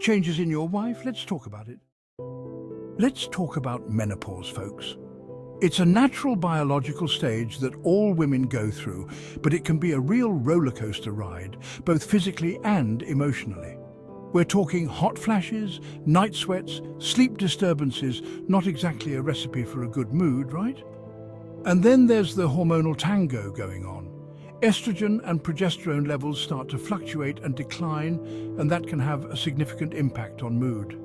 Changes in your wife? Let's talk about it. Let's talk about menopause, folks. It's a natural biological stage that all women go through, but it can be a real roller coaster ride, both physically and emotionally. We're talking hot flashes, night sweats, sleep disturbances, not exactly a recipe for a good mood, right? And then there's the hormonal tango going on. Estrogen and progesterone levels start to fluctuate and decline, and that can have a significant impact on mood.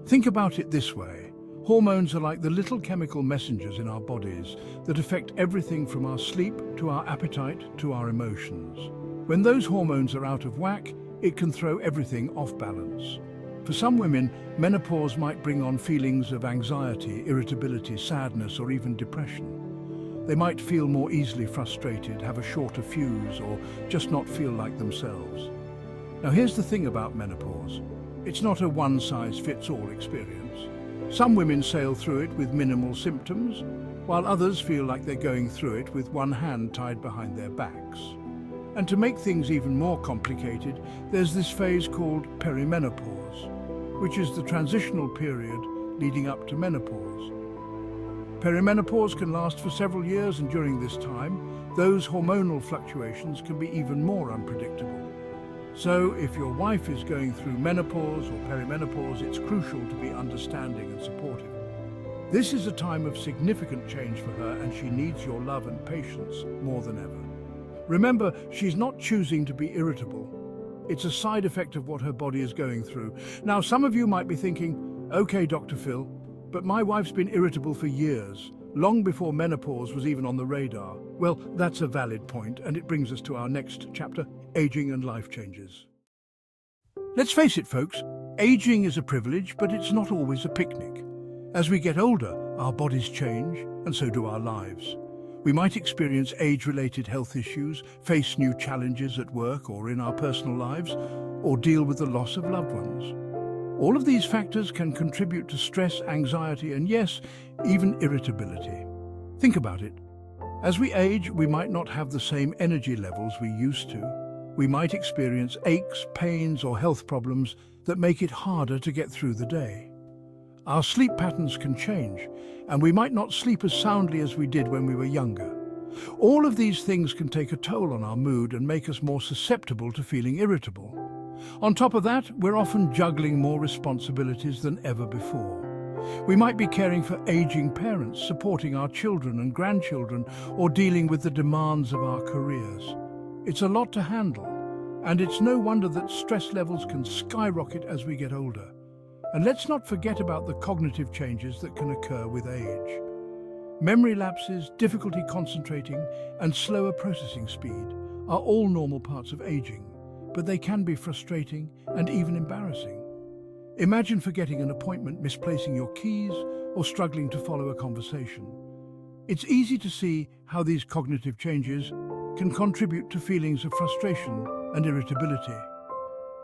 Think about it this way. Hormones are like the little chemical messengers in our bodies that affect everything from our sleep to our appetite to our emotions. When those hormones are out of whack, it can throw everything off balance. For some women, menopause might bring on feelings of anxiety, irritability, sadness, or even depression. They might feel more easily frustrated, have a shorter fuse, or just not feel like themselves. Now here's the thing about menopause. It's not a one-size-fits-all experience. Some women sail through it with minimal symptoms, while others feel like they're going through it with one hand tied behind their backs. And to make things even more complicated, there's this phase called perimenopause, which is the transitional period leading up to menopause. Perimenopause can last for several years, and during this time, those hormonal fluctuations can be even more unpredictable. So, if your wife is going through menopause or perimenopause, it's crucial to be understanding and supportive. This is a time of significant change for her, and she needs your love and patience more than ever. Remember, she's not choosing to be irritable. It's a side effect of what her body is going through. Now, some of you might be thinking, okay, Dr. Phil, but my wife's been irritable for years, long before menopause was even on the radar. Well, that's a valid point, and it brings us to our next chapter, aging and life changes. Let's face it, folks, aging is a privilege, but it's not always a picnic. As we get older, our bodies change, and so do our lives. We might experience age-related health issues, face new challenges at work or in our personal lives, or deal with the loss of loved ones. All of these factors can contribute to stress, anxiety, and yes, even irritability. Think about it. As we age, we might not have the same energy levels we used to. We might experience aches, pains, or health problems that make it harder to get through the day. Our sleep patterns can change, and we might not sleep as soundly as we did when we were younger. All of these things can take a toll on our mood and make us more susceptible to feeling irritable. On top of that, we're often juggling more responsibilities than ever before. We might be caring for aging parents, supporting our children and grandchildren, or dealing with the demands of our careers. It's a lot to handle, and it's no wonder that stress levels can skyrocket as we get older. And let's not forget about the cognitive changes that can occur with age. Memory lapses, difficulty concentrating, and slower processing speed are all normal parts of aging, but they can be frustrating and even embarrassing. Imagine forgetting an appointment, misplacing your keys, or struggling to follow a conversation. It's easy to see how these cognitive changes can contribute to feelings of frustration and irritability.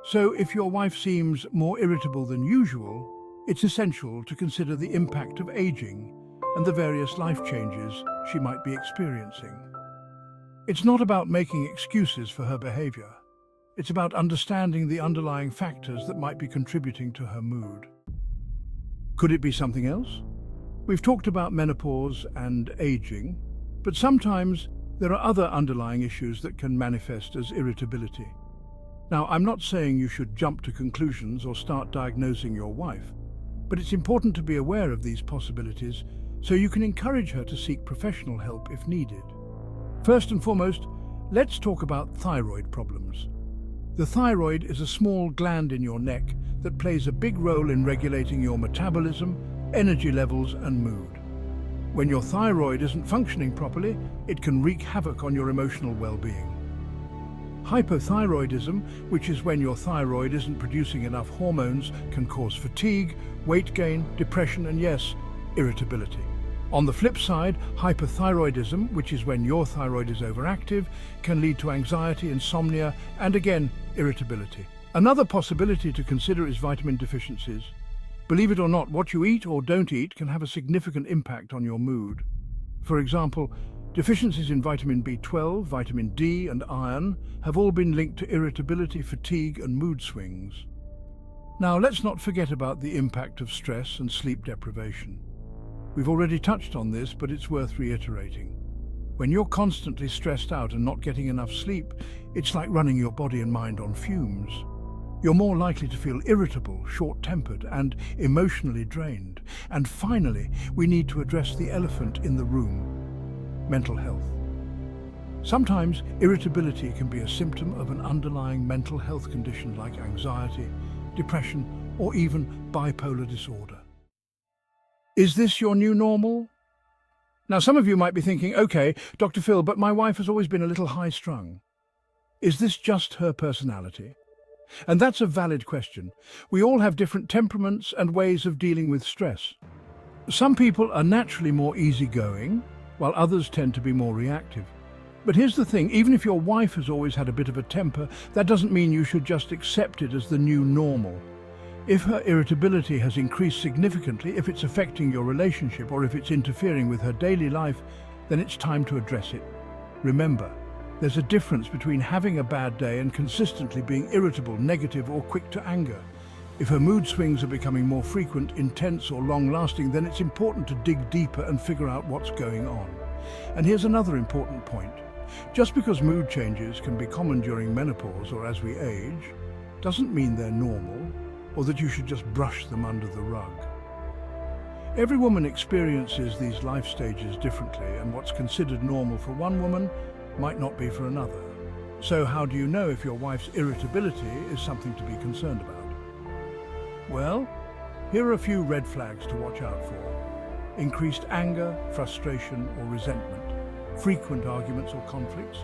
So if your wife seems more irritable than usual, it's essential to consider the impact of aging and the various life changes she might be experiencing. It's not about making excuses for her behavior. It's about understanding the underlying factors that might be contributing to her mood. Could it be something else? We've talked about menopause and aging, but sometimes there are other underlying issues that can manifest as irritability. Now, I'm not saying you should jump to conclusions or start diagnosing your wife, but it's important to be aware of these possibilities so you can encourage her to seek professional help if needed. First and foremost, let's talk about thyroid problems. The thyroid is a small gland in your neck that plays a big role in regulating your metabolism, energy levels, and mood. When your thyroid isn't functioning properly, it can wreak havoc on your emotional well-being. Hypothyroidism, which is when your thyroid isn't producing enough hormones, can cause fatigue, weight gain, depression, and yes, irritability. On the flip side, hyperthyroidism, which is when your thyroid is overactive, can lead to anxiety, insomnia, and again, irritability. Another possibility to consider is vitamin deficiencies. Believe it or not, what you eat or don't eat can have a significant impact on your mood. For example, deficiencies in vitamin B12, vitamin D, and iron have all been linked to irritability, fatigue, and mood swings. Now, let's not forget about the impact of stress and sleep deprivation. We've already touched on this, but it's worth reiterating. When you're constantly stressed out and not getting enough sleep, it's like running your body and mind on fumes. You're more likely to feel irritable, short-tempered, and emotionally drained. And finally, we need to address the elephant in the room: mental health. Sometimes irritability can be a symptom of an underlying mental health condition like anxiety, depression, or even bipolar disorder. Is this your new normal? Now, some of you might be thinking, okay, Dr. Phil, but my wife has always been a little high-strung. Is this just her personality? And that's a valid question. We all have different temperaments and ways of dealing with stress. Some people are naturally more easygoing, while others tend to be more reactive. But here's the thing, even if your wife has always had a bit of a temper, that doesn't mean you should just accept it as the new normal. If her irritability has increased significantly, if it's affecting your relationship, or if it's interfering with her daily life, then it's time to address it. Remember, there's a difference between having a bad day and consistently being irritable, negative, or quick to anger. If her mood swings are becoming more frequent, intense, or long-lasting, then it's important to dig deeper and figure out what's going on. And here's another important point. Just because mood changes can be common during menopause or as we age, doesn't mean they're normal, or that you should just brush them under the rug. Every woman experiences these life stages differently, and what's considered normal for one woman might not be for another. So how do you know if your wife's irritability is something to be concerned about? Well, here are a few red flags to watch out for. Increased anger, frustration, or resentment, frequent arguments or conflicts,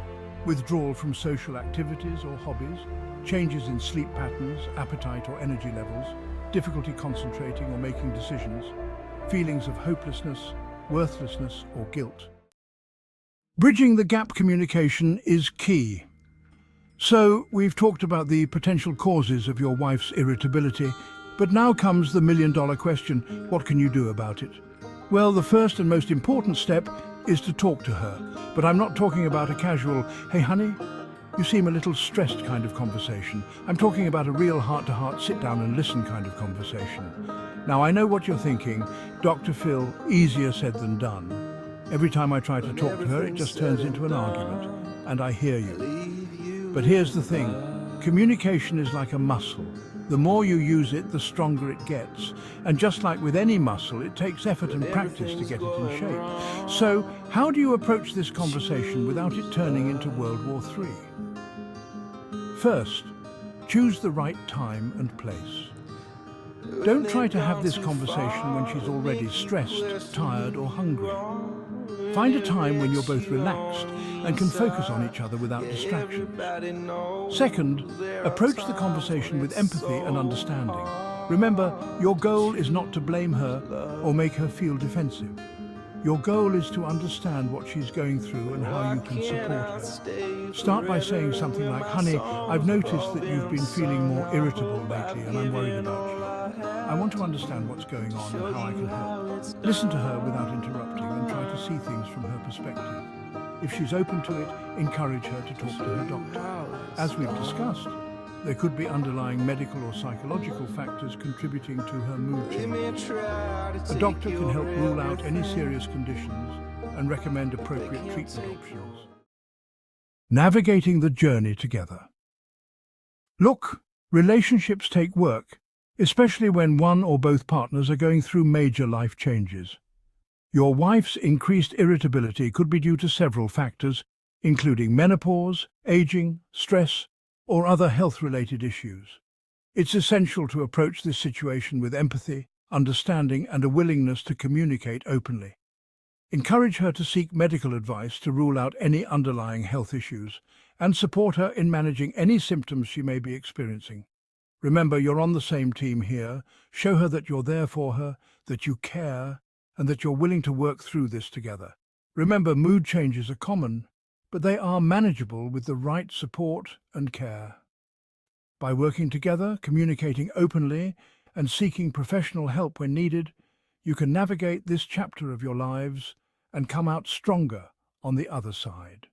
withdrawal from social activities or hobbies, changes in sleep patterns, appetite or energy levels, difficulty concentrating or making decisions, feelings of hopelessness, worthlessness or guilt. Bridging the gap communication is key. So, we've talked about the potential causes of your wife's irritability, but now comes the million-dollar question: what can you do about it? Well, the first and most important step is to talk to her. But I'm not talking about a casual, "Hey honey, you seem a little stressed" kind of conversation. I'm talking about a real heart-to-heart, sit-down and listen kind of conversation. Now, I know what you're thinking. Dr. Phil, easier said than done. Every time I try to talk to her, it just turns into an argument. And I hear you. But here's the thing. Communication is like a muscle. The more you use it, the stronger it gets. And just like with any muscle, it takes effort and practice to get it in shape. So, how do you approach this conversation without it turning into World War III? First, choose the right time and place. Don't try to have this conversation when she's already stressed, tired, or hungry. Find a time when you're both relaxed and can focus on each other without distractions. Second, approach the conversation with empathy and understanding. Remember, your goal is not to blame her or make her feel defensive. Your goal is to understand what she's going through and how you can support her. Start by saying something like, "Honey, I've noticed that you've been feeling more irritable lately and I'm worried about you. I want to understand what's going on and how I can help." Listen to her without interrupting and try to see things from her perspective. If she's open to it, encourage her to talk to her doctor. As we've discussed, there could be underlying medical or psychological factors contributing to her mood changes. A doctor can help rule out any serious conditions and recommend appropriate treatment options. Navigating the journey together. Look, relationships take work, especially when one or both partners are going through major life changes. Your wife's increased irritability could be due to several factors, including menopause, aging, stress, or other health-related issues. It's essential to approach this situation with empathy, understanding, and a willingness to communicate openly. Encourage her to seek medical advice to rule out any underlying health issues, and support her in managing any symptoms she may be experiencing. Remember, you're on the same team here. Show her that you're there for her, that you care, and that you're willing to work through this together. Remember, mood changes are common, but they are manageable with the right support and care. By working together, communicating openly, and seeking professional help when needed, you can navigate this chapter of your lives and come out stronger on the other side.